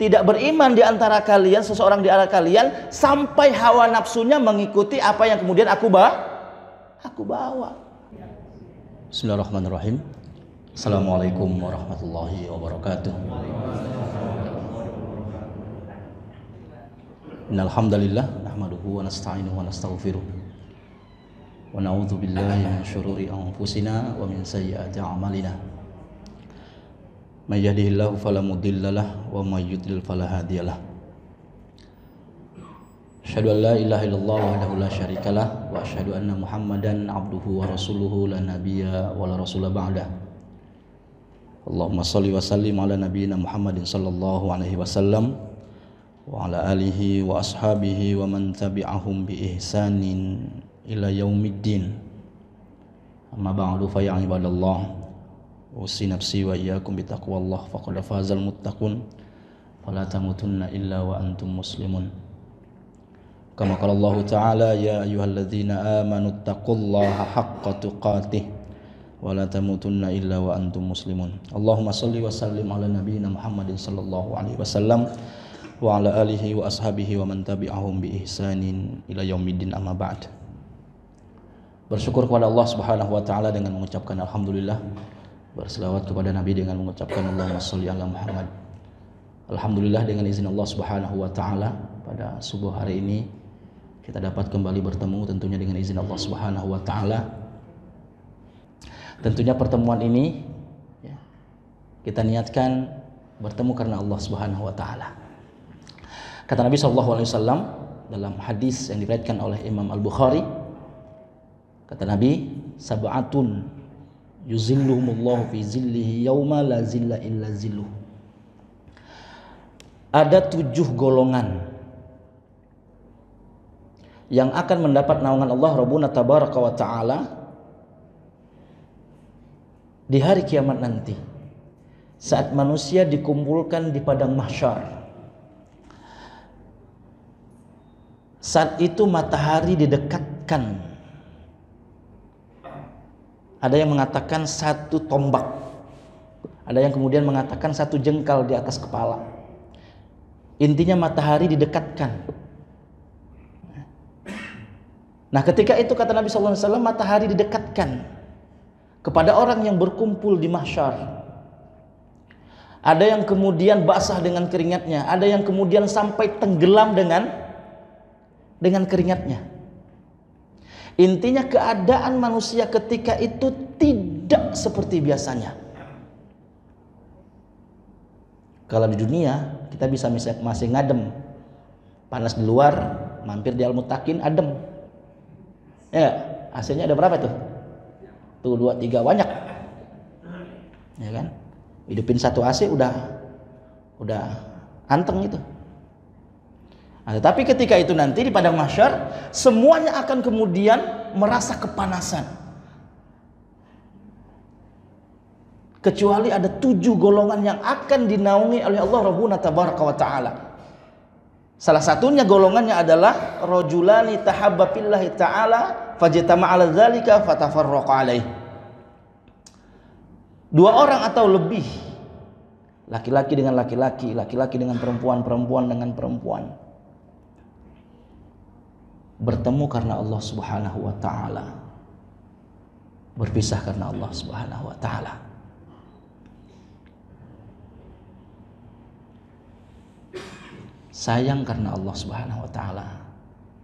tidak beriman di antara kalian, seseorang di antara kalian, sampai hawa nafsunya mengikuti apa yang kemudian aku bawa. Bismillahirrahmanirrahim. Assalamualaikum warahmatullahi wabarakatuh. Innal hamdalillah nahmaduhu wa nasta'inuhu wa nastaghfiruh. Wa na'udzu billahi min syururi anfusina wa min sayyiati a'malina. May yahdihillahu fala mudhillalah wa may yudlil fala hadiyalah. Asyhadu an la ilaha illallah wahdahu la syarikalah wa asyhadu anna Muhammadan abduhu wa rasuluhu la nabiyya wa la rasula ba'dah. Allahumma shalli wa sallim ala nabiyyina Muhammadin sallallahu alaihi wasallam wa ala alihi wa ashabihi wa man tabi'ahum bi ihsanin ila yaumiddin. Amma ba'du fa ya ibadallah, usi nafsi wa iyyakum bitaqwallah faqad fazal muttaqun fala tamutunna illa wa antum muslimun. Kama qala Allah ta'ala ya ayyuhalladzina amanu taqullaha haqqa tuqatih wa la tamutunna illa wa antum muslimun. Allahumma shalli wa sallim ala nabiyyina Muhammadin sallallahu alaihi wasallam wa ala alihi wa ashabihi wa man tabi'ahum bi ihsanin ila yaumiddin, amma ba'd. Bersyukur kepada Allah Subhanahu wa taala dengan mengucapkan alhamdulillah, berselawat kepada Nabi dengan mengucapkan Allahumma sholli ala Muhammad. Alhamdulillah, dengan izin Allah Subhanahu wa taala pada subuh hari ini kita dapat kembali bertemu, tentunya dengan izin Allah Subhanahu wa taala. Tentunya pertemuan ini ya, kita niatkan bertemu karena Allah Subhanahu wa taala. Kata Nabi sallallahu alaihi wasallam dalam hadis yang diriwayatkan oleh Imam Al-Bukhari, kata Nabi, sab'atun yuzilluhumullahu fi zillihi yauma la zilla illa zilluh. Ada 7 golongan yang akan mendapat naungan Allah Rabbuna tabaraka wa ta'ala di hari kiamat nanti, saat manusia dikumpulkan di padang mahsyar. Saat itu matahari didekatkan. Ada yang mengatakan 1 tombak, ada yang kemudian mengatakan 1 jengkal di atas kepala. Intinya matahari didekatkan. Nah, ketika itu kata Nabi SAW, matahari didekatkan kepada orang yang berkumpul di mahsyar. Ada yang kemudian basah dengan keringatnya, ada yang kemudian sampai tenggelam dengan keringatnya. Intinya keadaan manusia ketika itu tidak seperti biasanya. Kalau di dunia kita bisa masih ngadem, panas di luar, mampir di Al-Muttaqin adem. Ya, AC-nya ada berapa tuh? Tuh 2, 3 banyak. Ya kan? Hidupin 1 AC udah anteng itu. Nah, tapi ketika itu nanti di padang mahsyar semuanya akan kemudian merasa kepanasan, kecuali ada 7 golongan yang akan dinaungi oleh Allah Rabbuna tabaraka wa ta'ala. Salah satunya golongannya adalah rajulani tahabba fillahi ta'ala fajtama'a 'ala dzalika fatafarraqa 'alaihi. 2 orang atau lebih, laki-laki dengan laki-laki, laki-laki dengan perempuan, perempuan dengan perempuan, bertemu karena Allah Subhanahu wa ta'ala, berpisah karena Allah Subhanahu wa ta'ala. Sayang karena Allah Subhanahu wa ta'ala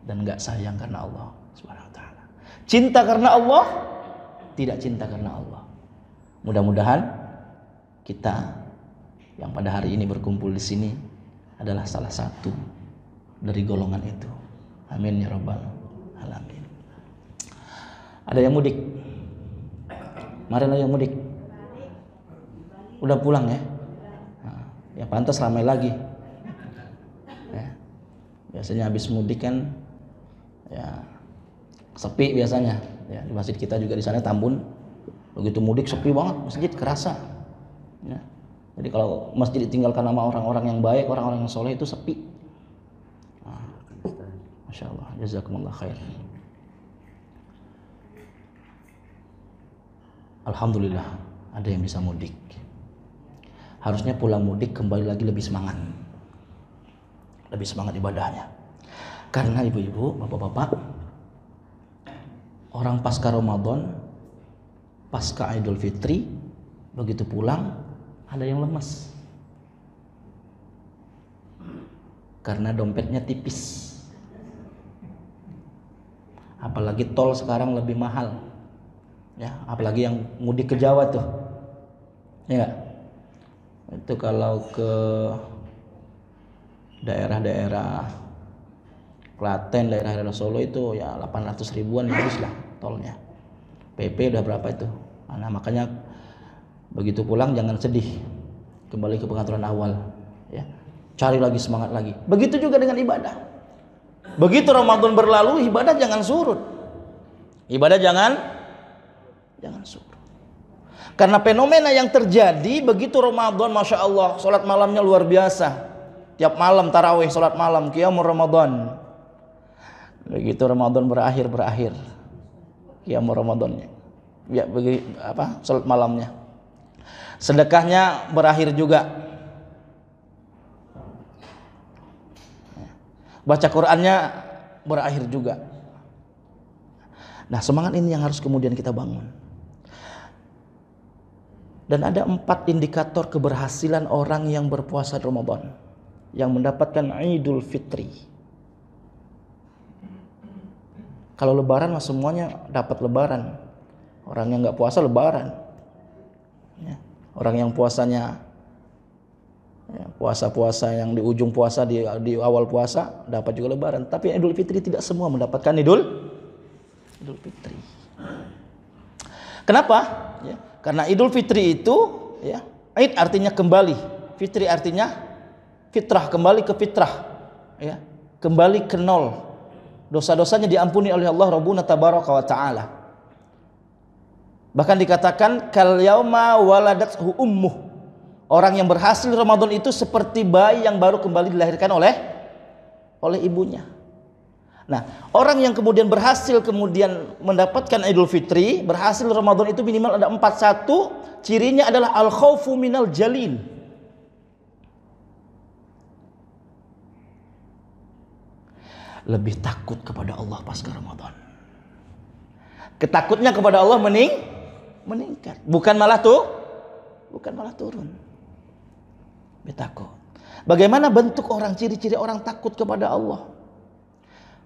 dan enggak sayang karena Allah Subhanahu wa ta'ala. Cinta karena Allah, tidak cinta karena Allah. Mudah-mudahan kita yang pada hari ini berkumpul di sini adalah salah satu dari golongan itu. Amin ya rabbal alamin. Ada yang mudik? Mari ada yang mudik? Udah pulang ya? Nah, ya pantas ramai lagi. Ya. Biasanya habis mudik kan ya sepi biasanya. Ya, di masjid kita juga di sana Tambun. Begitu mudik sepi banget, masjid kerasa. Ya. Jadi kalau masjid ditinggalkan sama orang-orang yang baik, orang-orang yang soleh itu sepi. Masya Allah, jazakumullah khair. Alhamdulillah ada yang bisa mudik. Harusnya pulang mudik kembali lagi lebih semangat. lebih semangat ibadahnya. Karena ibu-ibu, bapak-bapak, orang pasca Ramadan, pasca Idul Fitri, begitu pulang ada yang lemas karena dompetnya tipis. Apalagi tol sekarang lebih mahal, ya. Apalagi yang mudik ke Jawa tuh, ya. Itu kalau ke daerah-daerah Klaten, daerah-daerah Solo itu ya 800 ribuan habis lah tolnya. PP udah berapa itu? Nah, makanya begitu pulang jangan sedih, kembali ke pengaturan awal, ya. Cari lagi, semangat lagi. Begitu juga dengan ibadah. Begitu Ramadan berlalu, ibadah jangan surut. Ibadah jangan surut. Karena fenomena yang terjadi begitu Ramadan, masya Allah, sholat malamnya luar biasa. Tiap malam tarawih, sholat malam, qiyamul Ramadan. Begitu Ramadan berakhir, qiyamul Ramadannya, ya, sholat malamnya. Sedekahnya berakhir juga. Baca Qur'annya berakhir juga. Nah, semangat ini yang harus kemudian kita bangun. Dan ada 4 indikator keberhasilan orang yang berpuasa Ramadan, yang mendapatkan Idul Fitri. Kalau lebaran mah semuanya dapat lebaran. Orang yang nggak puasa lebaran, ya. Orang yang puasanya, ya, puasa-puasa yang di ujung puasa, di awal puasa dapat juga lebaran. Tapi Idul Fitri tidak semua mendapatkan Idul Fitri. Kenapa? Ya, karena Idul Fitri itu, ya, Id artinya kembali, Fitri artinya fitrah, kembali ke fitrah, ya, kembali ke nol. Dosa-dosanya diampuni oleh Allah Rabbuna tabaraka wa ta'ala. Bahkan dikatakan kal yauma waladathu ummuh. Orang yang berhasil Ramadan itu seperti bayi yang baru kembali dilahirkan oleh ibunya. Nah, orang yang kemudian berhasil kemudian mendapatkan Idul Fitri, berhasil Ramadan itu minimal ada 4. 1, cirinya adalah al khaufu minal jalil. Lebih takut kepada Allah pasca Ramadan. Ketakutnya kepada Allah meningkat, bukan malah turun. Lebih takut. Bagaimana bentuk orang, ciri-ciri orang takut kepada Allah?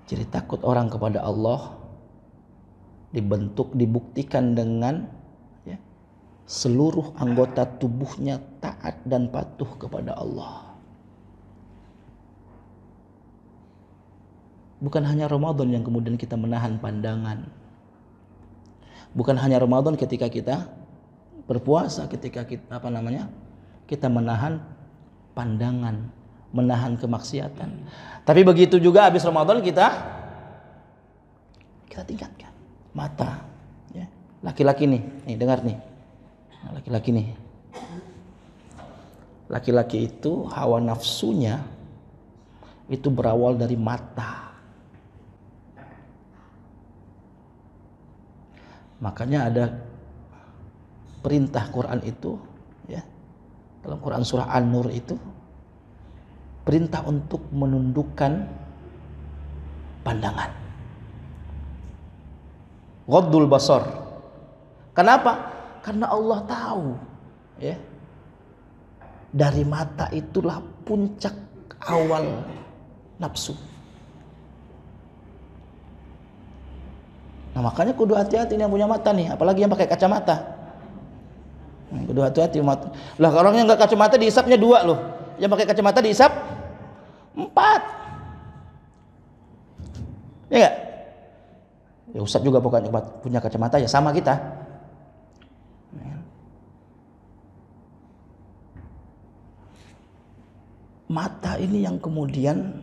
Ciri takut orang kepada Allah dibuktikan dengan, ya, seluruh anggota tubuhnya taat dan patuh kepada Allah. Bukan hanya Ramadan yang kemudian kita menahan pandangan. Bukan hanya Ramadan ketika kita berpuasa, ketika kita menahan pandangan, menahan kemaksiatan. Tapi begitu juga habis Ramadan kita tingkatkan mata, ya. Laki-laki nih dengar nih. Laki-laki nih. Laki-laki itu hawa nafsunya itu berawal dari mata. Makanya ada perintah Quran itu, ya, dalam Quran surah An-Nur itu perintah untuk menundukkan pandangan. Ghaddul basar. Kenapa? Karena Allah tahu, ya, dari mata itulah puncak awal nafsu. Nah, makanya kudu hati-hati yang punya mata nih, apalagi yang pakai kacamata. Kudu hati-hati mata. Lah, orang yang nggak kacamata dihisapnya 2 loh. Yang pakai kacamata dihisap 4. Ya enggak? Ya Ustaz juga punya kacamata, ya sama kita. Mata ini yang kemudian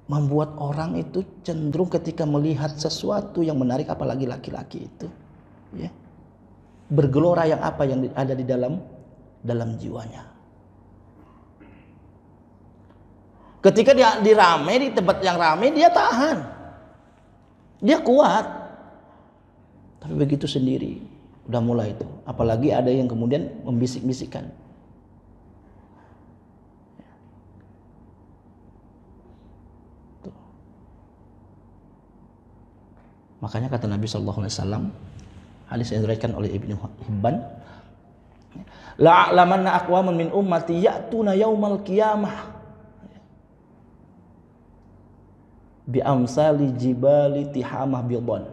membuat orang itu cenderung ketika melihat sesuatu yang menarik, apalagi laki-laki itu, ya, bergelora yang ada di dalam jiwanya. Ketika dia di tempat yang rame, dia tahan, dia kuat. Tapi begitu sendiri udah mulai itu, apalagi ada yang kemudian membisik-bisikkan. Makanya kata Nabi sallallahu alaihi wasallam, hadis yang diriwayatkan oleh Ibnu Hibban, la'lamanna aqwamun min ummati ya'tuna yaumal qiyamah bi amsali jibali tihamah bidon.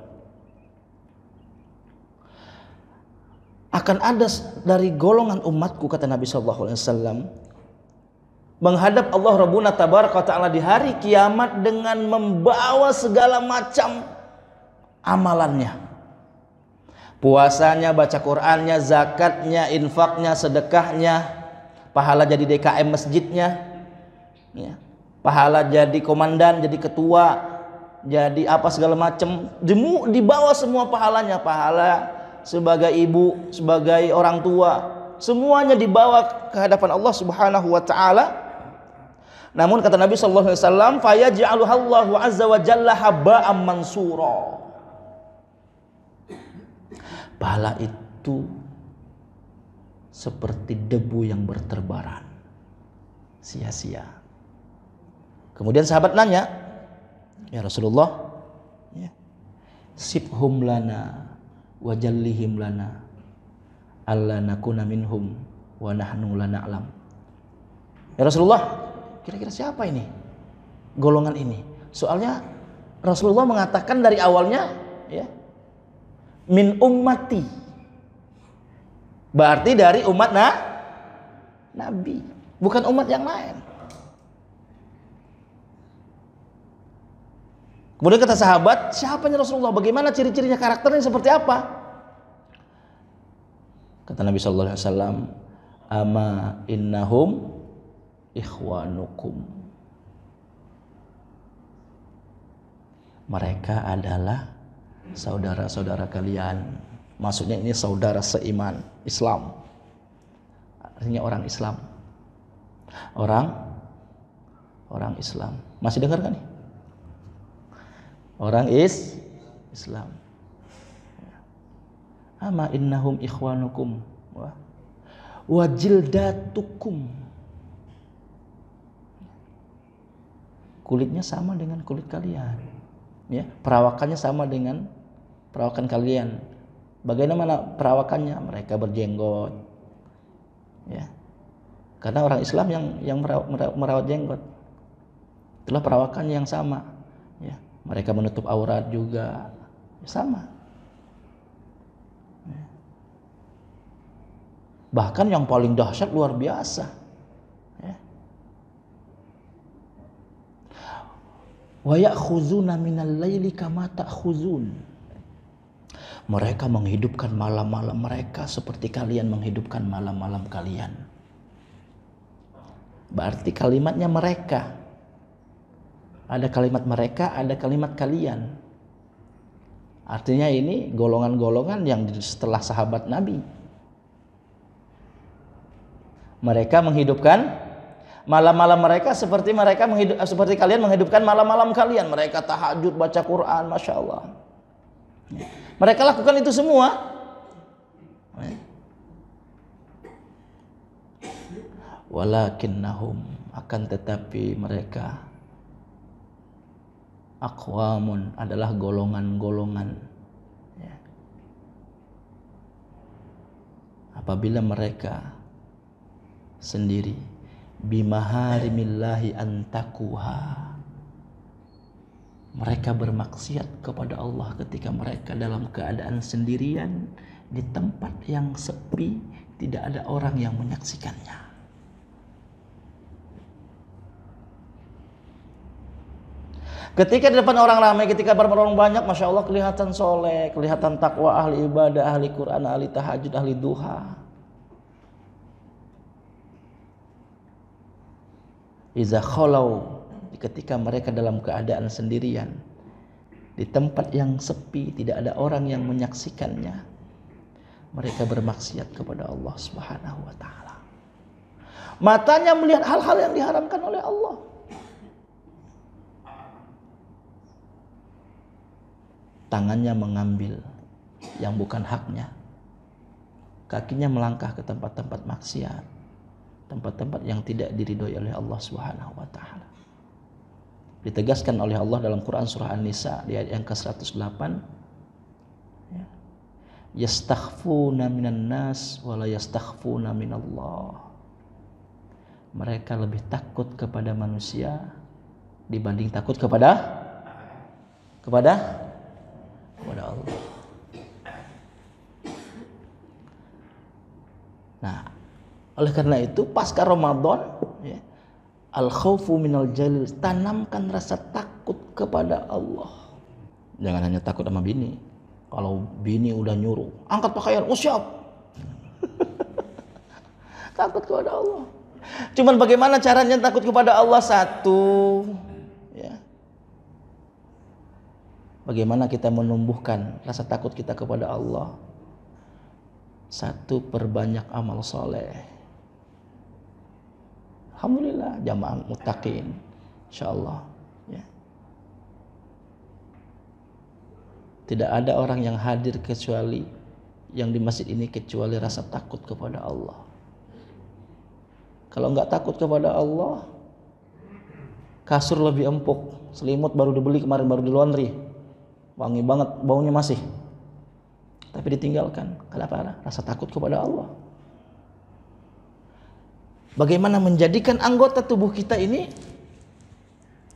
Akan ada dari golongan umatku, kata Nabi sallallahu alaihi wasallam, menghadap Allah Rabbuna tabaraka ta'ala di hari kiamat dengan membawa segala macam amalannya. Puasanya, baca Qur'annya, zakatnya, infaknya, sedekahnya, pahala jadi DKM masjidnya, ya. Pahala jadi komandan, jadi ketua, jadi apa segala macam, dibawa semua pahalanya, pahala sebagai ibu, sebagai orang tua, semuanya dibawa ke hadapan Allah Subhanahu wa taala. Namun kata Nabi sallallahu alaihi wasallam, fayaj'aluhallahu azza wa jalla haba'an mansura. Pahala itu seperti debu yang berterbaran, sia-sia. Kemudian sahabat nanya, ya Rasulullah, ya, sifhum lana wajallihim lana alla nakuna minhum wa nahnu la na'lam. Ya Rasulullah, kira-kira siapa ini golongan ini? Soalnya Rasulullah mengatakan dari awalnya, ya, min ummati, berarti dari umat Nabi, bukan umat yang lain. Kemudian kata sahabat, siapanya Rasulullah? Bagaimana ciri-cirinya, karakternya seperti apa? Kata Nabi sallallahu alaihi wasallam, ama innahum ikhwanukum. Mereka adalah saudara-saudara kalian. Maksudnya ini saudara seiman, Islam. Artinya orang Islam. Orang Islam. Masih dengar kan nih? Orang Islam. Ama innahum ikhwanukum wa jildatukum. Kulitnya sama dengan kulit kalian, ya, perawakannya sama dengan perawakan kalian. Bagaimana perawakannya? Mereka berjenggot, ya, karena orang Islam yang merawat jenggot, itulah perawakannya yang sama, ya. Mereka menutup aurat juga, sama, ya. Bahkan yang paling dahsyat luar biasa, ya. Wa ya'khuzuna minal laili kama ta'khuzun. Mereka menghidupkan malam-malam mereka seperti kalian menghidupkan malam-malam kalian. Berarti kalimatnya mereka. Ada kalimat mereka, ada kalimat kalian. Artinya ini golongan-golongan yang setelah sahabat Nabi. Mereka menghidupkan malam-malam mereka seperti seperti kalian menghidupkan malam-malam kalian. Mereka tahajud, baca Quran, Masya Allah. Mereka lakukan itu semua. Walakinnahum, akan tetapi mereka aqwamun, adalah golongan-golongan, ya. Apabila mereka sendiri bimaharimillahi antakuha, mereka bermaksiat kepada Allah ketika mereka dalam keadaan sendirian di tempat yang sepi, tidak ada orang yang menyaksikannya. Ketika di depan orang ramai, ketika orang banyak, Masya Allah kelihatan soleh, kelihatan takwa, ahli ibadah, ahli Quran, ahli tahajud, ahli duha. Iza khalau, ketika mereka dalam keadaan sendirian di tempat yang sepi, tidak ada orang yang menyaksikannya, mereka bermaksiat kepada Allah Subhanahu wa taala. Matanya melihat hal-hal yang diharamkan oleh Allah. Tangannya mengambil yang bukan haknya. Kakinya melangkah ke tempat-tempat maksiat, tempat-tempat yang tidak diridhoi oleh Allah Subhanahu wa taala. Ditegaskan oleh Allah dalam Quran surah An-Nisa di ayat yang ke-108, ya, yastakhfuna minan nas wa la yastakhfuna minallah. Mereka lebih takut kepada manusia dibanding takut kepada Allah. Nah, oleh karena itu pasca Ramadan, ya, al-khaufu minal jalil, tanamkan rasa takut kepada Allah. Jangan hanya takut sama bini. Kalau bini udah nyuruh, angkat pakaian, oh siap. Takut kepada Allah. Cuman bagaimana caranya takut kepada Allah? Satu, ya. Bagaimana kita menumbuhkan rasa takut kita kepada Allah? Satu, perbanyak amal soleh. Alhamdulillah, jamaah muttaqin, insyaallah, ya. Tidak ada orang yang hadir kecuali yang di masjid ini kecuali rasa takut kepada Allah. Kalau nggak takut kepada Allah, kasur lebih empuk, selimut baru dibeli kemarin, baru di laundry, wangi banget, baunya masih, tapi ditinggalkan. Kenapa? Rasa takut kepada Allah. Bagaimana menjadikan anggota tubuh kita ini,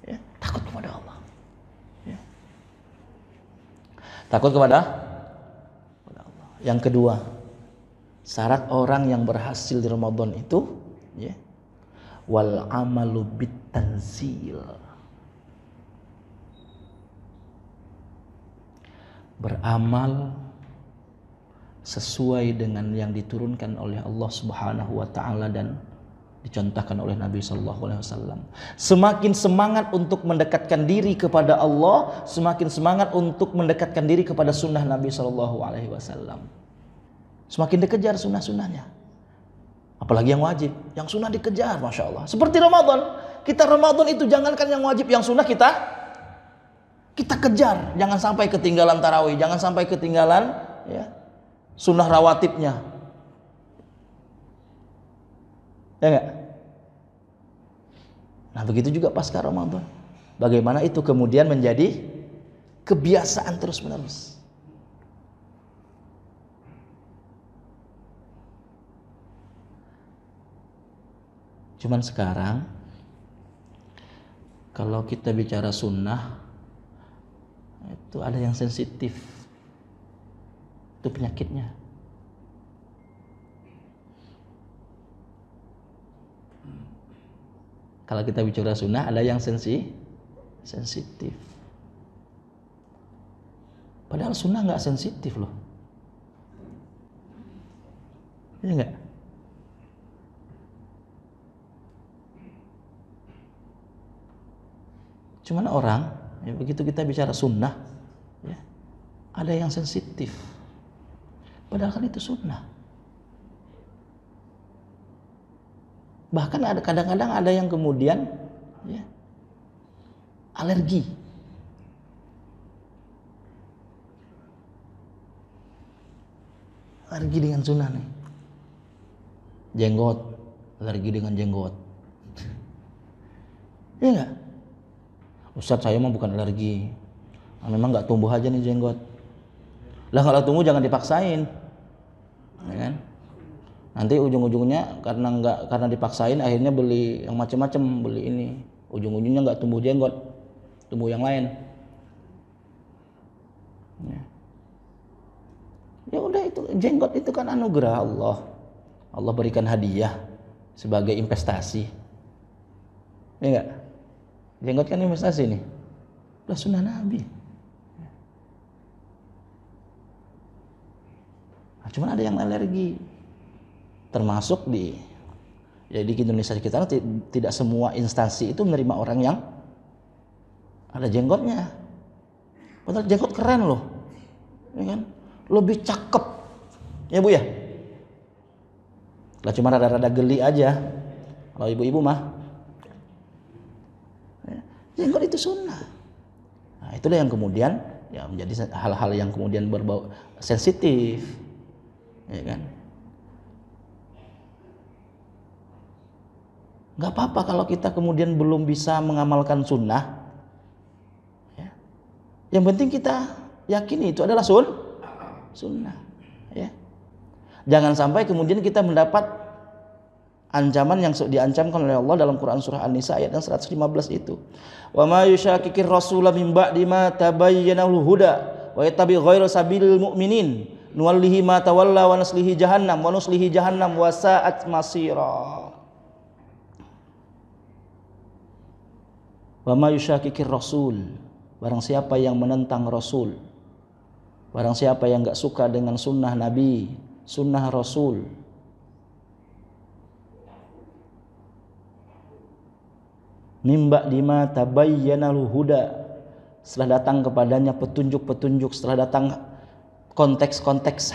ya, takut kepada Allah, ya. Takut kepada Allah. Yang kedua, syarat orang yang berhasil di Ramadan itu, ya, wal amalu bitanzil, beramal sesuai dengan yang diturunkan oleh Allah Subhanahu wa taala dan dicontohkan oleh Nabi sallallahu alaihi wasallam. Semakin semangat untuk mendekatkan diri kepada Allah, semakin semangat untuk mendekatkan diri kepada sunnah Nabi sallallahu alaihi wasallam. Semakin dikejar sunnah-sunnahnya. Apalagi yang wajib, yang sunnah dikejar, masya Allah. Seperti Ramadan, kita Ramadan itu jangankan yang wajib, yang sunnah kita kejar. Jangan sampai ketinggalan tarawih, jangan sampai ketinggalan, ya, sunnah rawatibnya. Ya enggak? Nah, begitu juga pasca Ramadan. Bagaimana itu kemudian menjadi kebiasaan terus-menerus. Cuman sekarang kalau kita bicara sunnah, itu ada yang sensitif. Itu penyakitnya. Kalau kita bicara sunnah, ada yang sensitif. Padahal sunnah nggak sensitif loh. Iya nggak? Cuman orang, ya, begitu kita bicara sunnah, ya, ada yang sensitif. Padahal kan itu sunnah. Bahkan ada kadang-kadang ada yang kemudian, ya, alergi. Alergi dengan sunnah nih. Jenggot, alergi dengan jenggot. Iya nggak? Ustaz, saya mah bukan alergi. Memang nggak tumbuh aja nih jenggot. Lah kalau tumbuh jangan dipaksain, ya kan? Nanti ujung-ujungnya karena dipaksain akhirnya beli yang macam-macam, beli ini. Ujung-ujungnya nggak tumbuh jenggot, tumbuh yang lain. Ya. Ya udah, itu jenggot itu kan anugerah Allah. Allah berikan hadiah sebagai investasi. Ya enggak? Jenggot kan investasi nih. Udah sunnah Nabi. Nah, cuman ada yang alergi. Termasuk di Indonesia kita tidak semua instansi itu menerima orang yang ada jenggotnya. Padahal jenggot keren loh, ya kan? Lebih cakep, ya Bu ya. Lah cuma rada-rada geli aja. Kalau ibu-ibu mah, jenggot itu sunnah. Nah, itulah yang kemudian ya menjadi hal-hal yang kemudian berbau sensitif, ya kan? Gak apa-apa kalau kita kemudian belum bisa mengamalkan sunnah, Yang penting kita yakini itu adalah sunnah. Ya. Jangan sampai kemudian kita mendapat ancaman yang diancamkan oleh Allah dalam Quran surah An-Nisa ayat yang 115 itu. Wa ma yusyakikir rasula min ba'di ma tabayyana al-huda wa yattabi ghayra sabilil mu'minin nuwallihi ma tawalla wa nuslihi jahannam wa sa'at masira. Wa ma yusyakikir rasul, barang siapa yang menentang Rasul, barang siapa yang enggak suka dengan sunnah Nabi, sunnah Rasul, mimba dima tabayyana huda, setelah datang kepadanya petunjuk-petunjuk, setelah datang konteks-konteks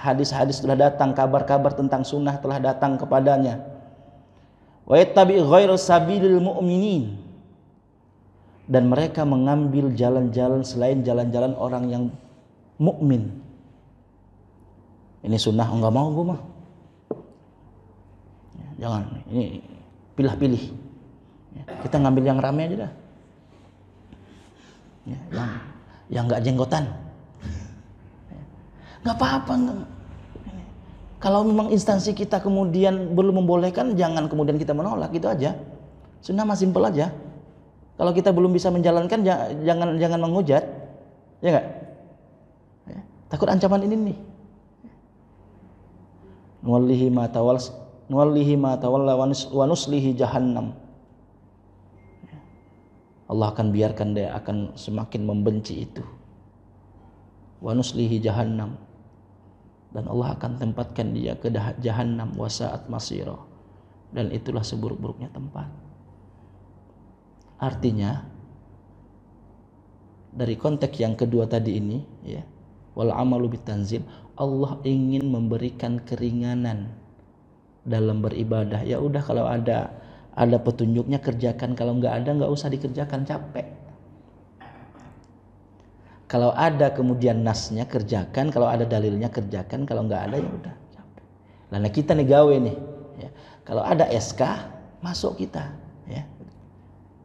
hadis-hadis telah datang, kabar-kabar tentang sunnah telah datang kepadanya. Wa yattabi ghairu sabilil mu'minin, dan mereka mengambil jalan-jalan selain jalan-jalan orang yang mukmin. Ini sunnah enggak mau gue mah. Jangan, ini pilih-pilih. Kita ngambil yang ramai aja dah. Yang enggak jenggotan. Enggak apa-apa. Kalau memang instansi kita kemudian belum membolehkan, jangan kemudian kita menolak, gitu aja. Sunnah mah simpel aja. Kalau kita belum bisa menjalankan, jangan menghujat, ya enggak? Ya, takut ancaman ini nih. Nuwallihi ma tawalla wa nuslihi jahannam. Allah akan biarkan dia akan semakin membenci itu. Wa nuslihi jahannam, dan Allah akan tempatkan dia ke jahannam, wa sa'at masira, dan itulah seburuk-buruknya tempat. Artinya dari konteks yang kedua tadi ini, ya, wal amalu bitanzil, Allah ingin memberikan keringanan dalam beribadah. Ya udah, kalau ada petunjuknya kerjakan, kalau nggak ada nggak usah dikerjakan, capek. Kalau ada kemudian nasnya kerjakan, kalau ada dalilnya kerjakan, kalau nggak ada ya udah, capek. Nah kita nih gawe nih, ya. Kalau ada SK masuk kita, ya.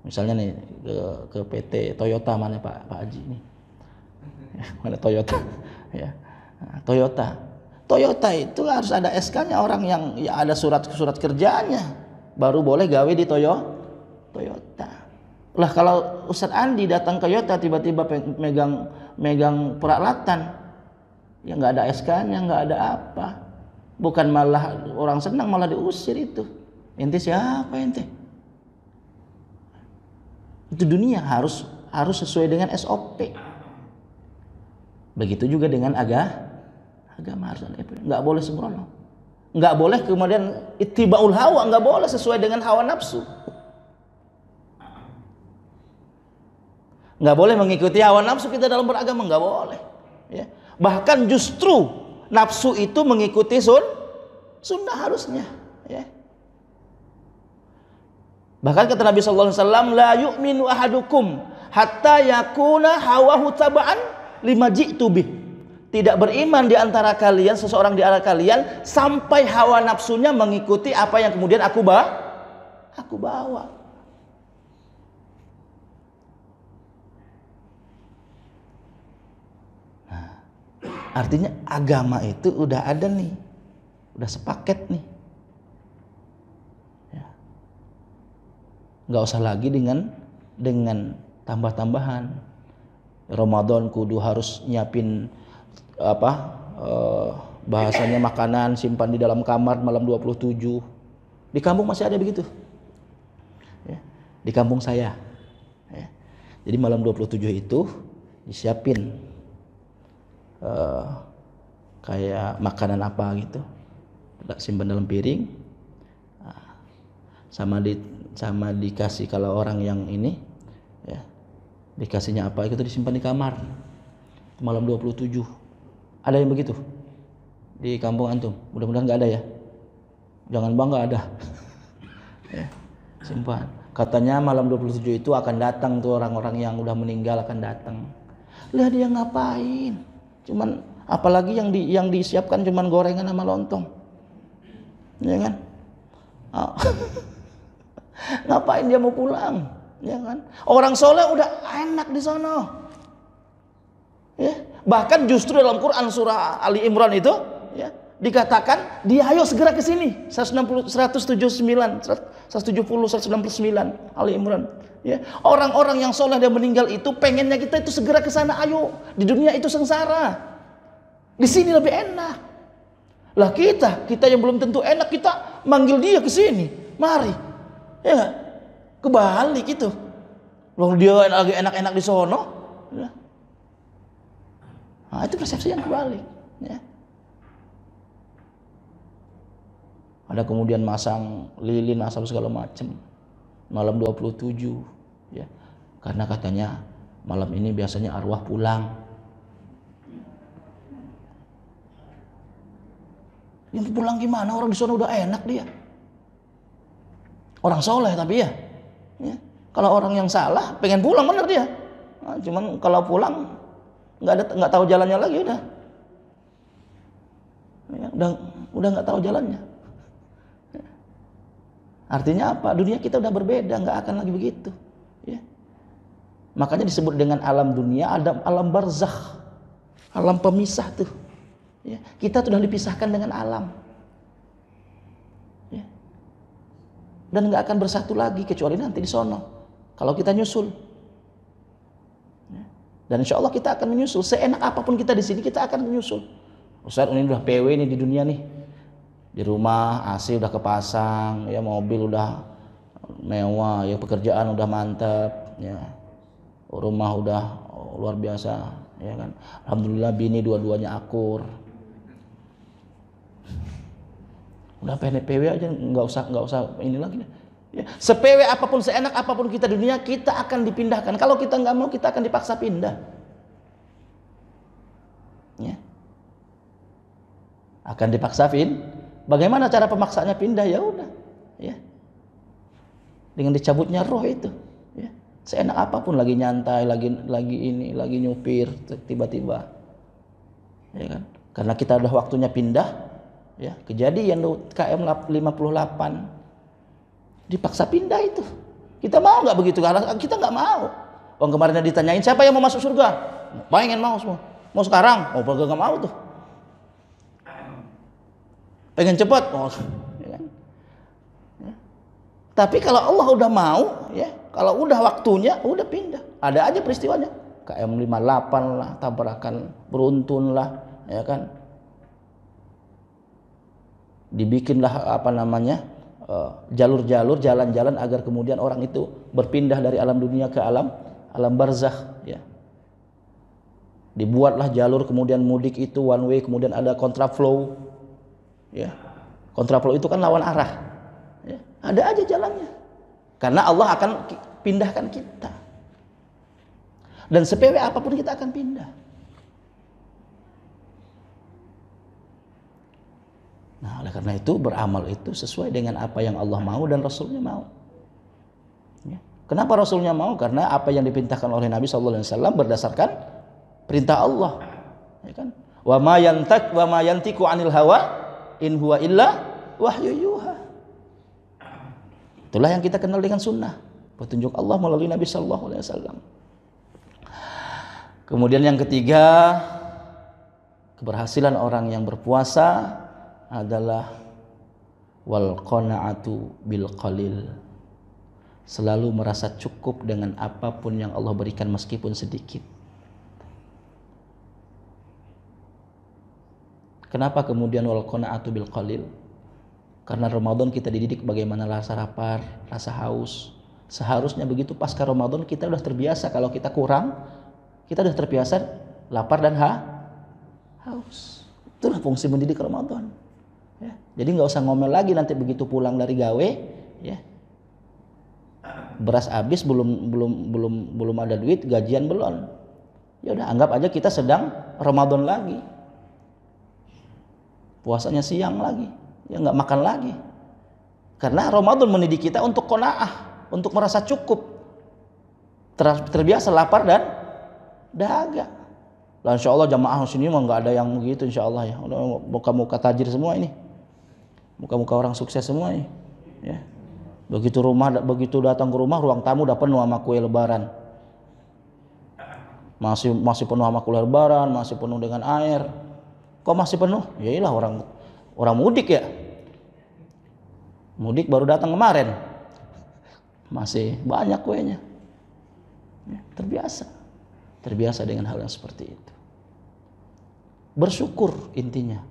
Misalnya nih ke PT Toyota, mana Pak Haji nih, ya, mana Toyota, ya. Nah, Toyota itu harus ada SK-nya, orang yang ya ada surat kerjanya, baru boleh gawe di Toyota. Lah kalau Ustadz Andi datang ke Toyota tiba-tiba megang peralatan, ya nggak ada SK-nya, nggak ada apa, bukan malah orang senang, malah diusir itu. Ente siapa ente? Itu dunia harus sesuai dengan SOP. Begitu juga dengan agama, harus nggak boleh sembrono, nggak boleh kemudian ittibaul hawa, nggak boleh sesuai dengan hawa nafsu, nggak boleh mengikuti hawa nafsu kita dalam beragama, nggak boleh, ya. Bahkan justru nafsu itu mengikuti sunnah harusnya, ya. Bahkan kata Nabi sallallahu alaihi wasallam, la yu'minu ahadukum hatta yakuna hawahu taba'an lima ji'tu bih. Tidak beriman di antara kalian, seseorang di antara kalian, sampai hawa nafsunya mengikuti apa yang kemudian aku bawa. Nah, artinya agama itu udah ada nih, udah sepaket nih. Nggak usah lagi dengan tambah-tambahan. Ramadan kudu harus nyiapin bahasanya makanan simpan di dalam kamar malam 27. Di kampung masih ada begitu, ya, di kampung saya, ya. Jadi malam 27 itu disiapin kayak makanan apa gitu, simpan dalam piring, sama dikasih, kalau orang yang ini, ya, dikasihnya apa itu disimpan di kamar malam 27. Ada yang begitu di kampung antum? Mudah-mudahan nggak ada ya, jangan bangga ada. Ya, simpan. Katanya malam 27 itu akan datang tuh orang-orang yang udah meninggal, akan datang. Lah dia ngapain? Cuman apalagi yang disiapkan cuman gorengan sama lontong, ya kan? Ngapain dia mau pulang, ya kan? Orang soleh udah enak di sana, Ya. Bahkan justru dalam Quran surah Ali Imran itu ya, dikatakan dia ayo segera ke sini. 170 199 Ali Imran. Ya. Orang-orang yang soleh dan meninggal itu pengennya kita itu segera ke sana, ayo. Di dunia itu sengsara. Di sini lebih enak. Lah kita yang belum tentu enak, kita manggil dia ke sini. Mari. Ya. Kebalik itu. Loh dia lagi enak-enak di sono. Ya. Nah, itu persepsi yang kebalik. Ya. Ada kemudian masang lilin, asal segala macam. Malam 27, ya. Karena katanya malam ini biasanya arwah pulang. Yang pulang gimana? Orang di sana udah enak dia. Orang soleh tapi ya. Kalau orang yang salah pengen pulang bener dia. Nah, cuman kalau pulang nggak tahu jalannya lagi udah. Ya, udah nggak tahu jalannya. Artinya apa? Dunia kita udah berbeda, nggak akan lagi begitu. Ya. Makanya disebut dengan alam dunia, ada alam barzakh, alam pemisah tuh. Ya. Kita sudah dipisahkan dengan alam. Ya. Dan nggak akan bersatu lagi kecuali nanti di sono. Kalau kita nyusul. Ya. Dan insya Allah kita akan menyusul. Seenak apapun kita di sini, kita akan menyusul. Ustaz, ini udah PW nih di dunia nih. Di rumah AC udah kepasang, ya mobil udah mewah, ya pekerjaan udah mantap, ya rumah udah luar biasa, ya kan. Alhamdulillah bini dua-duanya akur. Udah PW aja, nggak usah ini lagi. Ya, se-PW apapun, seenak apapun kita di dunia, kita akan dipindahkan. Kalau kita nggak mau, kita akan dipaksa pindah. Ya. Akan dipaksa pindah. Bagaimana cara pemaksanya pindah? Ya udah, ya. Dengan dicabutnya roh itu, ya. Seenak apapun, lagi nyantai, lagi nyupir, tiba-tiba, ya kan? Karena kita udah waktunya pindah, ya. Kejadian KM 58 dipaksa pindah itu. Kita mau nggak begitu? Karena kita nggak mau. Kemarin ditanyain siapa yang mau masuk surga? Pengen mau semua. Mau sekarang? Oh, nggak mau tuh. Pengen cepat, ya kan? Ya. Tapi kalau Allah udah mau, ya, kalau udah waktunya, udah pindah. Ada aja peristiwanya. KM 58 lah, tabrakan beruntun lah, ya kan? Dibikinlah jalur-jalur, jalan-jalan agar kemudian orang itu berpindah dari alam dunia ke alam barzakh, ya. Dibuatlah jalur, kemudian mudik itu one way, kemudian ada kontraflow. Ya, kontraflow itu kan lawan arah. Ya, ada aja jalannya. Karena Allah akan pindahkan kita. Dan se-PW apapun kita akan pindah. Nah, oleh karena itu beramal itu sesuai dengan apa yang Allah mau dan Rasulnya mau. Ya. Kenapa Rasulnya mau? Karena apa yang diperintahkan oleh Nabi SAW berdasarkan perintah Allah. Ya kan? Wa ma yantiqu 'anil hawa in huwa illa wahyu yuha. Itulah yang kita kenal dengan sunnah, petunjuk Allah melalui Nabi sallallahu alaihi wasallam. Kemudian yang ketiga, keberhasilan orang yang berpuasa adalah wal qanaatu bil qalil. Selalu merasa cukup dengan apapun yang Allah berikan meskipun sedikit. Kenapa kemudian wal qanaatu bil qalil? Karena Ramadan kita dididik bagaimana rasa lapar, rasa haus. Seharusnya begitu pasca Ramadan kita sudah terbiasa, kalau kita kurang, kita sudah terbiasa lapar dan haus. Itulah fungsi mendidik Ramadan. Ya. Jadi nggak usah ngomel lagi nanti begitu pulang dari gawe, ya. Beras habis, belum ada duit, gajian belum. Ya udah anggap aja kita sedang Ramadan lagi. Puasanya siang lagi, ya nggak makan lagi. Karena Ramadan mendidik kita untuk qanaah, untuk merasa cukup, terbiasa lapar dan dahaga. Lah insya Allah jamaah sini mah nggak ada yang begitu insya Allah ya. Muka-muka tajir semua ini, muka-muka orang sukses semua ini. Ya. Begitu datang ke rumah, ruang tamu udah penuh sama kue lebaran. masih penuh sama kuliah lebaran, masih penuh dengan air. Kok masih penuh? Ya iyalah orang mudik ya. Mudik baru datang kemarin. Masih banyak kuenya. Ya, terbiasa dengan hal yang seperti itu. Bersyukur intinya.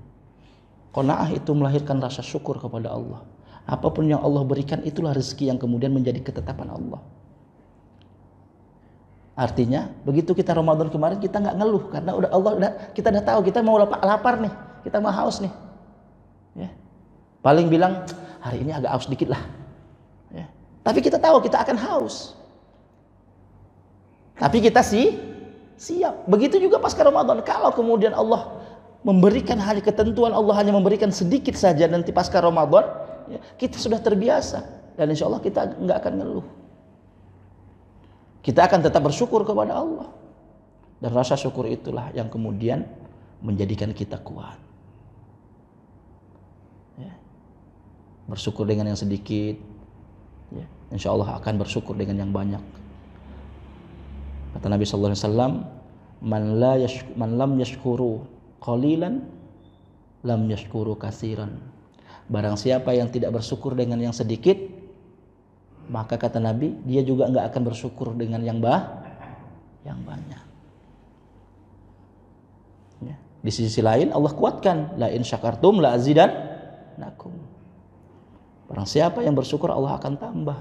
Qanaah itu melahirkan rasa syukur kepada Allah. Apapun yang Allah berikan itulah rezeki yang kemudian menjadi ketetapan Allah. Artinya begitu kita Ramadan kemarin kita nggak ngeluh karena kita udah tahu kita mau lapar nih, kita mau haus nih. Ya. Paling bilang hari ini agak haus dikit lah. Ya. Tapi kita tahu kita akan haus. Tapi kita siap. Begitu juga pasca Ramadan. Kalau kemudian Allah memberikan hanya ketentuan, Allah hanya memberikan sedikit saja nanti pasca Ramadan, ya, kita sudah terbiasa dan insya Allah kita nggak akan ngeluh. Kita akan tetap bersyukur kepada Allah. Dan rasa syukur itulah yang kemudian menjadikan kita kuat. Ya. Bersyukur dengan yang sedikit, ya, insya Allah akan bersyukur dengan yang banyak. Kata Nabi sallallahu alaihi wasallam, man lam yashkuru qalilan lam yashkuru katsiran. Barang siapa yang tidak bersyukur dengan yang sedikit, maka kata Nabi, dia juga enggak akan bersyukur dengan yang banyak. Ya. Di sisi lain Allah kuatkan, la in syakartum la azidannakum. Barang siapa yang bersyukur Allah akan tambah.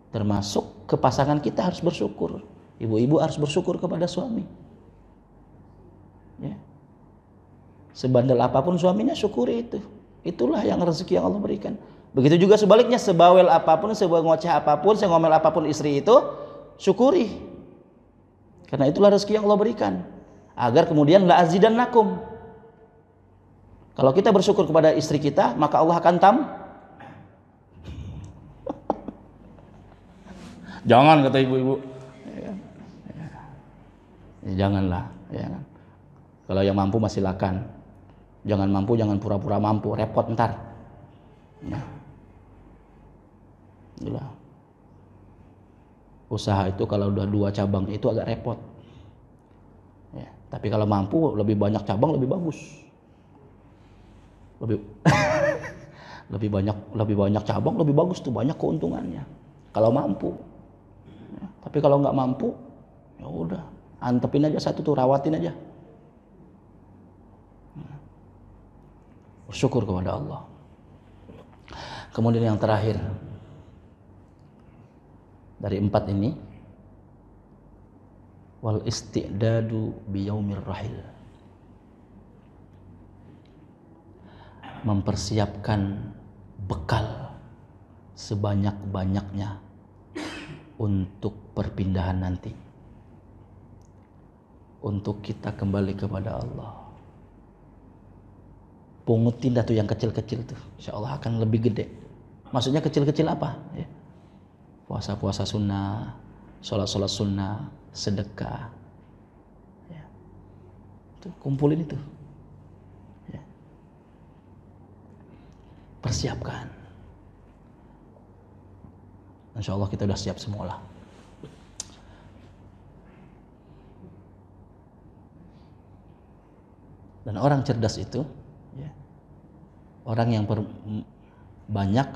Termasuk ke pasangan kita harus bersyukur. Ibu-ibu harus bersyukur kepada suami. Ya. Sebandel apapun suaminya, syukuri itu. Itulah yang rezeki yang Allah berikan. Begitu juga sebaliknya, sebawel apapun, sebangoceh apapun, sengomel apapun istri itu, syukuri. Karena itulah rezeki yang Allah berikan. Agar kemudian la azidannakum. Kalau kita bersyukur kepada istri kita, maka Allah akan Jangan, kata ibu-ibu. Janganlah, ya kan. Kalau yang mampu masih silakan. Jangan mampu, jangan pura-pura mampu, repot ntar. Ya. Gila. Usaha itu kalau udah 2 cabang itu agak repot. Ya. Tapi kalau mampu lebih banyak cabang lebih bagus. Lebih banyak cabang lebih bagus tuh, banyak keuntungannya. Kalau mampu. Ya. Tapi kalau nggak mampu, ya udah. Antepin aja satu tuh, rawatin aja. Bersyukur kepada Allah. Kemudian yang terakhir dari 4 ini, wal istidadu biyaumir rahil. Mempersiapkan bekal sebanyak-banyaknya untuk perpindahan nanti. Untuk kita kembali kepada Allah. Pungutin dah tuh yang kecil-kecil tuh, insya Allah akan lebih gede. Maksudnya kecil-kecil apa? Ya. Puasa-puasa sunnah, sholat-sholat sunnah, sedekah. Ya. Tuh, kumpulin itu. Ya. Persiapkan. Insya Allah kita udah siap semualah. Dan orang cerdas itu, ya, orang yang banyak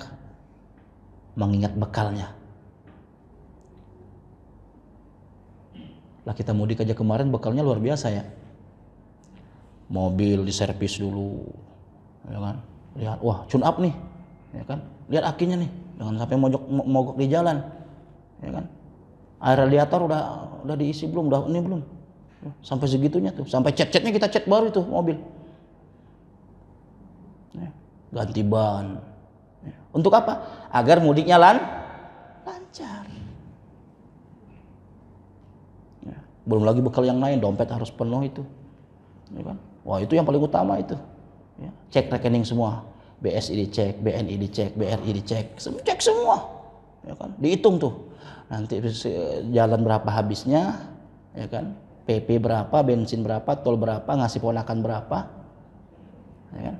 mengingat bekalnya. Lah kita mudik aja kemarin bekalnya luar biasa ya. Mobil diservis dulu, ya kan? Lihat, wah tune up nih, ya kan? Lihat akinya nih, jangan sampai mogok di jalan, ya kan? Air radiator udah diisi belum? Udah ini belum? Sampai segitunya tuh, sampai cat-catnya kita cat baru itu mobil. Ganti ban. Untuk apa? Agar mudiknya lancar. Belum lagi bekal yang lain, dompet harus penuh itu. Ya kan? Wah itu yang paling utama itu. Ya. Cek rekening semua, BSI dicek, BNI dicek, BRI dicek, cek semua. Ya kan? Dihitung tuh. Nanti jalan berapa habisnya, ya kan? PP berapa, bensin berapa, tol berapa, ngasih ponakan berapa, ya kan?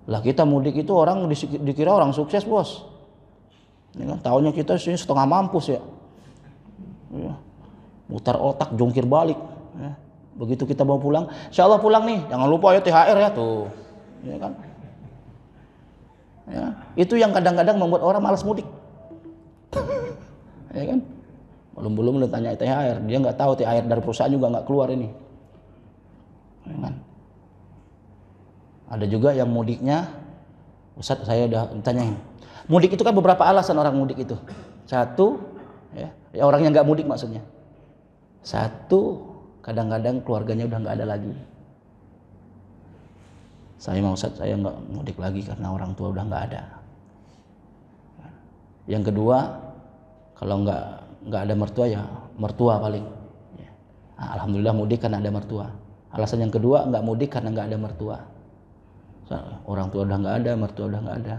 Lah kita mudik itu orang dikira orang sukses bos, ya kan? Taunya kita setengah mampus ya, mutar otak, jungkir balik, Ya. Begitu kita mau pulang, insya Allah pulang nih, jangan lupa ya THR ya tuh, ya kan? Ya, itu yang kadang-kadang membuat orang malas mudik, ya kan? Belum ditanya THR, dia nggak tahu THR dari perusahaan juga nggak keluar ini, ya kan? Ada juga yang mudiknya, Ustaz saya udah tanyain, mudik itu kan beberapa alasan orang mudik itu. Satu, ya orang yang nggak mudik maksudnya. Satu, kadang-kadang keluarganya udah nggak ada lagi. Saya mau Ustaz, saya nggak mudik lagi karena orang tua udah nggak ada. Yang kedua, kalau nggak ada mertua ya mertua paling. Nah, alhamdulillah mudik karena ada mertua. Alasan yang kedua nggak mudik karena nggak ada mertua. Orang tua udah nggak ada, mertua udah nggak ada.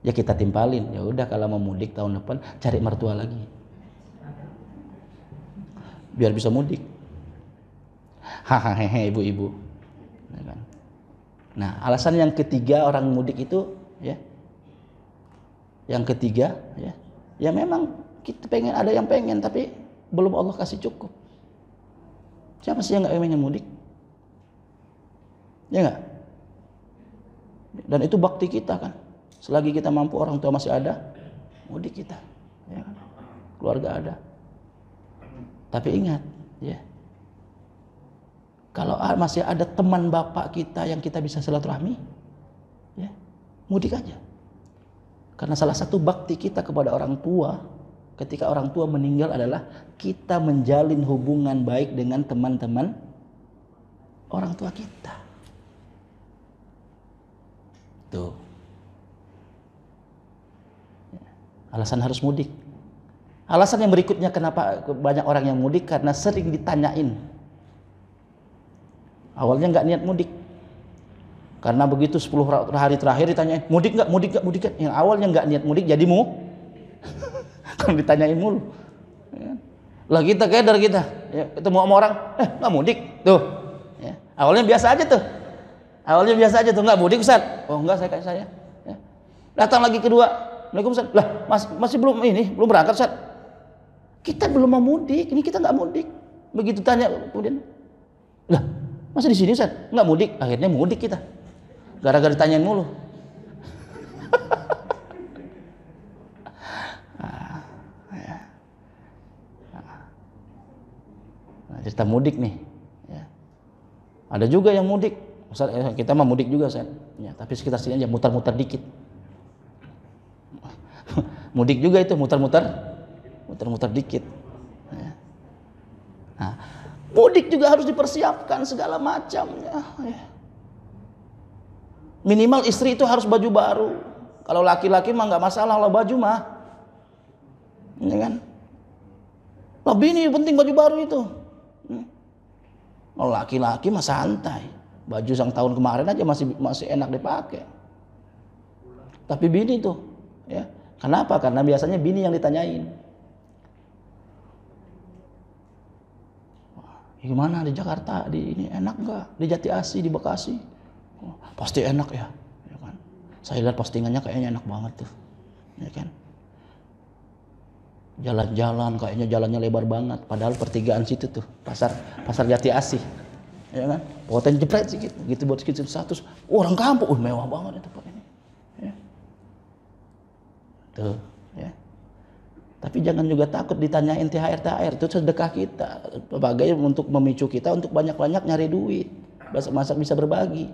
Ya kita timpalin. Ya udah kalau mau mudik tahun depan cari mertua lagi, biar bisa mudik. Hahaha ibu-ibu. Nah, alasan yang ketiga orang mudik itu, ya, yang ketiga, ya memang kita pengen, ada yang pengen tapi belum Allah kasih cukup. Siapa sih yang nggak pengen mudik? Ya nggak? Dan itu bakti kita kan. Selagi kita mampu, orang tua masih ada, mudik kita, ya kan? Keluarga ada. Tapi ingat, ya, kalau masih ada teman bapak kita yang kita bisa silaturahmi, ya, mudik aja. Karena salah satu bakti kita kepada orang tua ketika orang tua meninggal adalah kita menjalin hubungan baik dengan teman-teman orang tua kita. Tuh. Alasan harus mudik. Alasan yang berikutnya kenapa banyak orang yang mudik, karena sering ditanyain. Awalnya nggak niat mudik, karena begitu 10 hari terakhir ditanyain mudik nggak, mudik nggak, mudik nggak. Yang awalnya nggak niat mudik jadi kan ditanyain mulu. Lah kita keder kita, ya, ketemu sama orang, nggak mudik tuh. Ya. Awalnya biasa aja tuh, nggak mudik Ustaz. Oh enggak, saya. Ya. Datang lagi kedua. Assalamualaikum Ustaz. Lah masih belum berangkat Ustaz. Kita belum mau mudik, ini kita nggak mudik. Begitu tanya kemudian, lah masih di sini Ustaz? Nggak mudik. Akhirnya mudik kita, gara-gara ditanyain mulu. Nah, cerita mudik nih. Ya. Ada juga yang mudik. Ustaz, kita mah mudik juga Ustaz. Ya, tapi sekitar sini aja, muter-muter dikit. Mudik juga itu, muter-muter dikit. Nah, mudik juga harus dipersiapkan segala macamnya. Minimal istri itu harus baju baru. Kalau laki-laki mah nggak masalah lah baju mah, ya kan? Lebih ini penting baju baru itu. Kalau laki-laki mah santai, baju yang tahun kemarin aja masih enak dipakai. Tapi bini tuh, ya. Kenapa? Karena biasanya bini yang ditanyain. Gimana di Jakarta? Di ini enak nggak? Di Jati Asih, di Bekasi? Oh, pasti enak ya, ya kan? Saya lihat postingannya kayaknya enak banget tuh, ya kan? Jalan-jalan kayaknya jalannya lebar banget. Padahal pertigaan situ tuh, pasar Jati Asih, ya kan? Potensi jepret sedikit, gitu buat sedikit status. Orang kampung, mewah banget itu pak ini. Ya. Tuh, ya. Tapi jangan juga takut ditanyain THR, itu sedekah kita, sebagai untuk memicu kita untuk banyak-banyak nyari duit, masa bisa berbagi,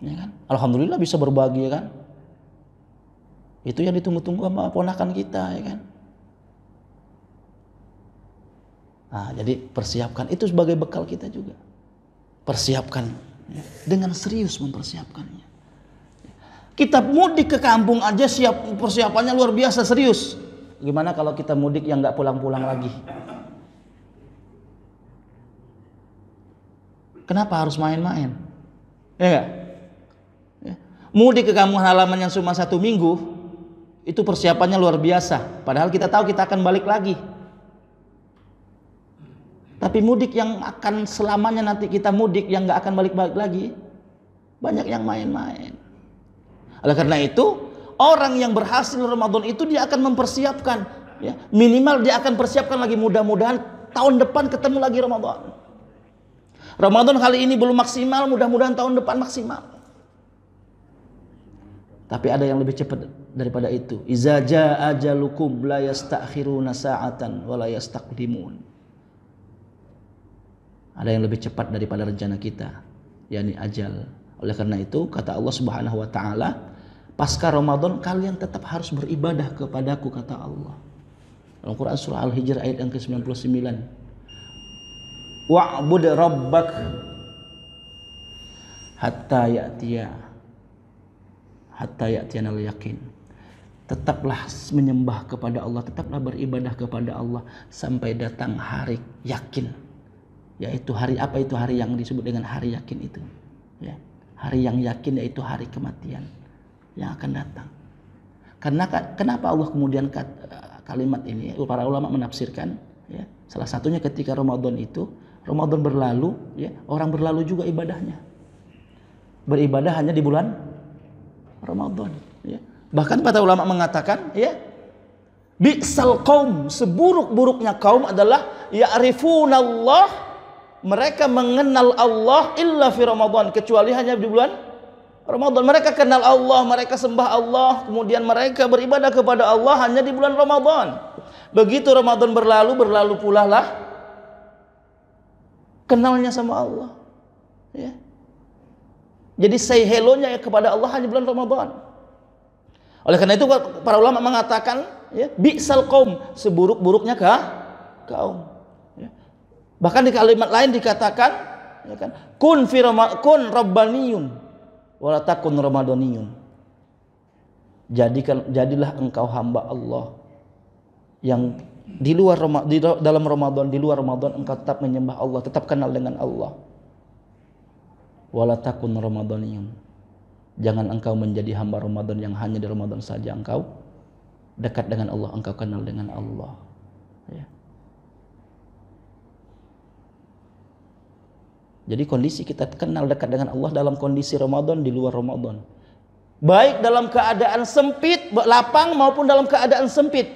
ya kan? Alhamdulillah bisa berbagi, ya kan? Itu yang ditunggu-tunggu sama ponakan kita, ya kan? Nah, jadi persiapkan itu sebagai bekal kita juga, persiapkan, ya, dengan serius mempersiapkannya. Kita mudik ke kampung aja persiapannya luar biasa serius. Gimana kalau kita mudik yang nggak pulang-pulang lagi? Kenapa harus main-main? Ya nggak? Ya. Mudik ke kampung halaman yang cuma 1 minggu, itu persiapannya luar biasa. Padahal kita tahu kita akan balik lagi. Tapi mudik yang akan selamanya nanti kita mudik yang nggak akan balik-balik lagi, banyak yang main-main. Oleh karena itu, orang yang berhasil Ramadan itu dia akan mempersiapkan, ya, minimal dia akan persiapkan lagi, mudah-mudahan tahun depan ketemu lagi Ramadan. Ramadan kali ini belum maksimal, mudah-mudahan tahun depan maksimal. Tapi ada yang lebih cepat daripada itu. Iza jaa ajalukum la yastakhiruna sa'atan wa la yastaqdimun. Ada yang lebih cepat daripada rencana kita, yakni ajal. Oleh karena itu kata Allah Subhanahu wa taala, pasca Ramadan kalian tetap harus beribadah kepadaku, kata Allah. Dalam Quran surah Al-Hijr ayat yang ke-99. Wa'bud rabbak hatta ya'tiyanal yaqin. Tetaplah menyembah kepada Allah, tetaplah beribadah kepada Allah sampai datang hari yakin. Yaitu hari apa itu hari yang disebut dengan hari yakin itu? Ya, hari yang yakin yaitu hari kematian yang akan datang. Karena kenapa Allah kemudian kalimat ini para ulama menafsirkan, ya, salah satunya ketika Ramadan berlalu, ya, orang berlalu juga ibadahnya. Beribadah hanya di bulan Ramadan, ya. Bahkan para ulama mengatakan, ya, bi'sal qaum, seburuk-buruknya kaum adalah ya'rifunallah, mereka mengenal Allah illa fi Ramadan, kecuali hanya di bulan Ramadan. Mereka kenal Allah, mereka sembah Allah, kemudian mereka beribadah kepada Allah hanya di bulan Ramadan. Begitu Ramadan berlalu pula lah kenalnya sama Allah, ya. Jadi say hello-nya kepada Allah hanya bulan Ramadan. Oleh karena itu para ulama mengatakan, ya, bi'sal qaum, seburuk-buruknya kaum. Ya. Bahkan di kalimat lain dikatakan, ya kan, kun rabbaniyun wala takun ramadaniyun. Jadilah engkau hamba Allah yang dalam Ramadan, di luar Ramadan engkau tetap menyembah Allah, tetap kenal dengan Allah. Wala takun ramadaniyun. Jangan engkau menjadi hamba Ramadan yang hanya di Ramadan saja engkau dekat dengan Allah, engkau kenal dengan Allah, ya. Jadi kondisi kita kenal dekat dengan Allah dalam kondisi Ramadan, di luar Ramadan. Baik dalam keadaan sempit, lapang, maupun dalam keadaan sempit.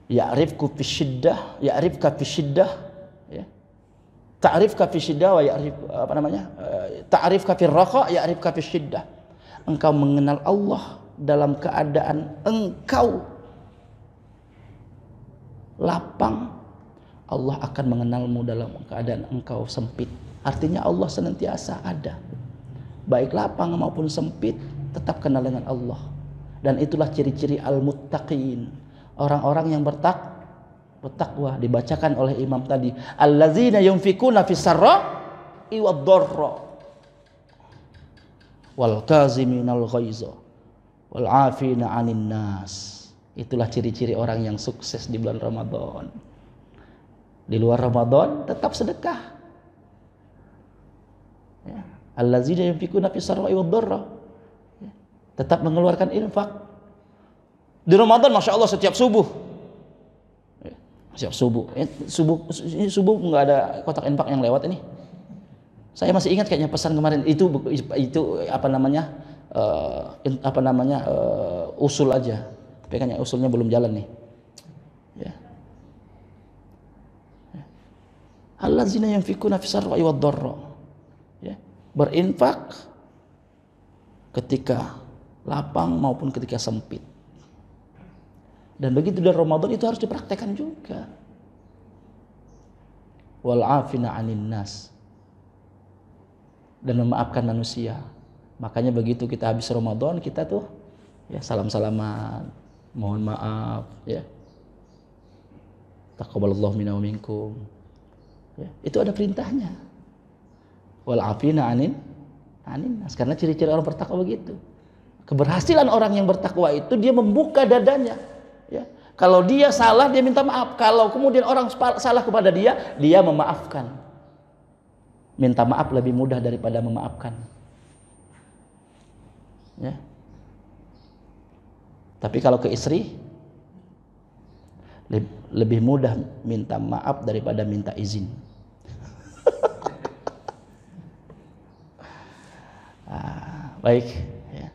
Ya'rifku fi syiddah, ya'rifka fi syiddah, ya. Ta'rifka fi syiddah wa ya'rif ta'rifka fi raqa, ya'rifka fi syiddah. Engkau mengenal Allah dalam keadaan engkau lapang, Allah akan mengenalmu dalam keadaan engkau sempit. Artinya Allah senantiasa ada. Baik lapang maupun sempit, tetap kenal dengan Allah. Dan itulah ciri-ciri al-muttaqin. Orang-orang yang bertakwa. Dibacakan oleh imam tadi. Allazina yunfikuna fis sarra'i wad dharra. Wal kaziminal ghaiza. Wal 'afina 'anil nas. Itulah ciri-ciri orang yang sukses di bulan Ramadan. Di luar Ramadan tetap sedekah, ya. Allazina yunfikuna fis sarra'i wad dharra, ya. Tetap mengeluarkan infak. Di Ramadan Masya Allah setiap subuh, ya. Setiap subuh, subuh nggak ada kotak infak yang lewat ini. Saya masih ingat kayaknya pesan kemarin itu usul aja. Tapi kayaknya usulnya belum jalan nih, ya. Allazina yunfikuna fis sarra'i wad dharra, ya. Berinfak ketika lapang maupun ketika sempit. Dan begitu dari Ramadan itu harus dipraktekkan juga. Wal 'afina 'anil nas, dan memaafkan manusia. Makanya begitu kita habis Ramadan, kita tuh, ya, salam-salaman, mohon maaf, ya. Taqabbalallahu minna wa minkum. Ya, itu ada perintahnya. Wal 'afina 'anil nas, karena ciri-ciri orang bertakwa begitu. Keberhasilan orang yang bertakwa itu dia membuka dadanya, ya. Kalau dia salah dia minta maaf. Kalau kemudian orang salah kepada dia, dia memaafkan. Minta maaf lebih mudah daripada memaafkan, ya. Tapi kalau ke istri lebih mudah minta maaf daripada minta izin. Baik, ya.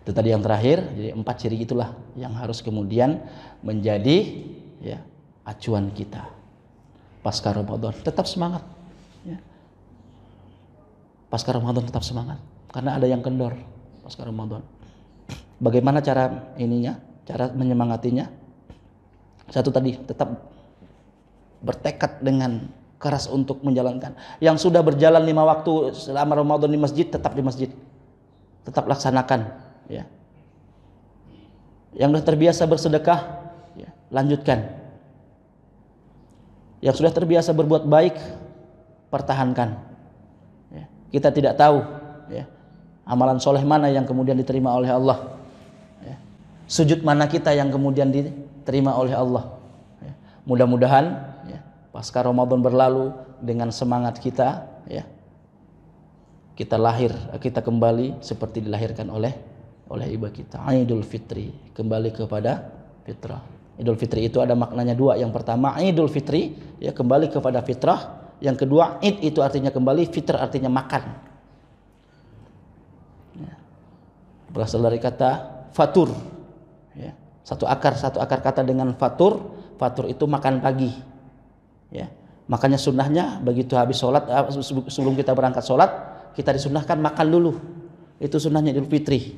Itu tadi yang terakhir. Jadi 4 ciri itulah yang harus kemudian menjadi ya acuan kita. Pasca Ramadan tetap semangat. Ya. Pasca Ramadan tetap semangat. Karena ada yang kendor pasca Ramadan. Bagaimana cara ininya? Cara menyemangatinya? Satu tadi, tetap bertekad dengan keras untuk menjalankan. Yang sudah berjalan 5 waktu selama Ramadan di masjid, tetap di masjid. Tetap laksanakan. Ya. Yang sudah terbiasa bersedekah, ya, lanjutkan. Yang sudah terbiasa berbuat baik, pertahankan. Ya. Kita tidak tahu, ya, amalan soleh mana yang kemudian diterima oleh Allah. Ya. Sujud mana kita yang kemudian diterima oleh Allah. Ya. Mudah-mudahan ya, pasca Ramadan berlalu dengan semangat kita, ya, kita kembali seperti dilahirkan oleh ibu kita. Idul Fitri, kembali kepada fitrah. Idul Fitri itu ada maknanya 2. Yang pertama Idul Fitri, ya, kembali kepada fitrah. Yang kedua Id itu artinya kembali, fitr artinya makan. Ya. Berasal dari kata fatur. Ya. Satu akar kata dengan fatur. Fatur itu makan pagi. Ya. Makanya sunnahnya begitu habis sholat, sebelum kita berangkat sholat, kita disunnahkan makan dulu. Itu sunnahnya Idul Fitri.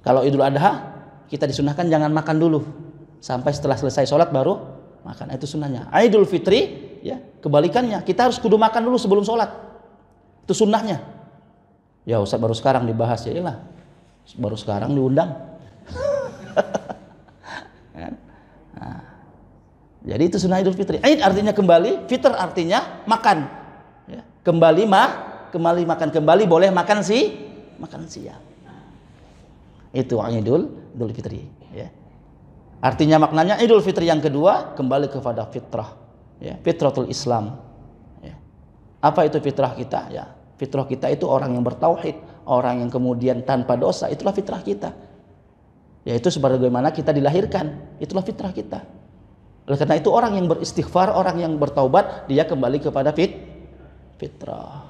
Kalau Idul Adha, kita disunahkan jangan makan dulu sampai setelah selesai sholat baru makan. Itu sunnahnya. Idul Fitri, ya, kebalikannya, kita harus kudu makan dulu sebelum sholat. Itu sunnahnya. Ya Ustaz, baru sekarang dibahas. Ya iyalah, baru sekarang diundang. Nah, jadi itu sunnah Idul Fitri. Id artinya kembali, fitr artinya makan. Ya, kembali makan, kembali boleh makan siang. Itu Idul Fitri, ya. Artinya maknanya Idul Fitri yang kedua kembali kepada fitrah, ya, fitratul Islam, ya. Apa itu fitrah kita? Ya, fitrah kita itu orang yang bertauhid, orang yang kemudian tanpa dosa, itulah fitrah kita. Yaitu sebagaimana kita dilahirkan, itulah fitrah kita. Oleh karena itu orang yang beristighfar, orang yang bertaubat, dia kembali kepada fitrah.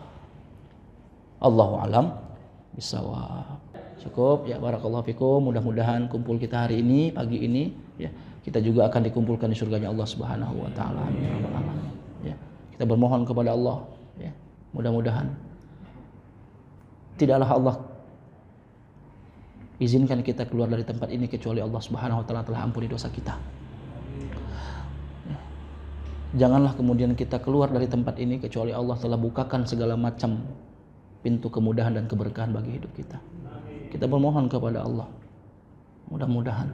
Allahu a'lam bishawab. Cukup, ya, barakallahu fikum. Mudah-mudahan kumpul kita hari ini, pagi ini, ya, kita juga akan dikumpulkan di surganya Allah Subhanahu wa taala. Amin ya rabbal alamin. Ya, kita bermohon kepada Allah, ya, mudah-mudahan tidaklah Allah izinkan kita keluar dari tempat ini kecuali Allah Subhanahu wa taala telah ampuni dosa kita. Ya. Janganlah kemudian kita keluar dari tempat ini kecuali Allah telah bukakan segala macam pintu kemudahan dan keberkahan bagi hidup kita. Kita bermohon kepada Allah, mudah-mudahan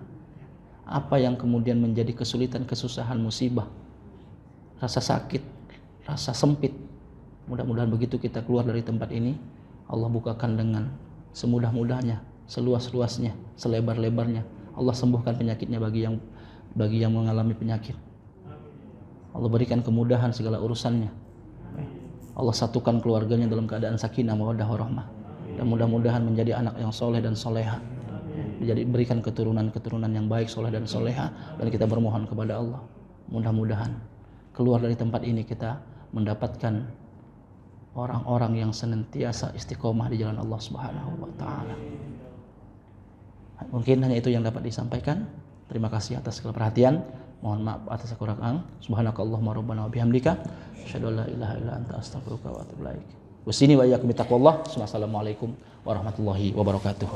apa yang kemudian menjadi kesulitan, kesusahan, musibah, rasa sakit, rasa sempit, mudah-mudahan begitu kita keluar dari tempat ini, Allah bukakan dengan semudah-mudahnya, seluas-luasnya, selebar-lebarnya. Allah sembuhkan penyakitnya bagi yang mengalami penyakit. Allah berikan kemudahan segala urusannya. Allah satukan keluarganya dalam keadaan sakinah, mawaddah, warahmah. Dan mudah-mudahan menjadi anak yang soleh dan soleha, jadi berikan keturunan yang baik, soleh dan soleha. Dan kita bermohon kepada Allah, mudah-mudahan keluar dari tempat ini kita mendapatkan orang-orang yang senantiasa istiqomah di jalan Allah Subhanahu wa taala. Mungkin hanya itu yang dapat disampaikan. Terima kasih atas segala perhatian. Mohon maaf atas kekurangan. Subhanakallahumma rabbana wa bihamdika asyhadu an la ilaha illa anta astaghfiruka wa atubu ilaik. Wassini wa iyyakum bittaqwallah. Wassalamualaikum warahmatullahi wabarakatuh.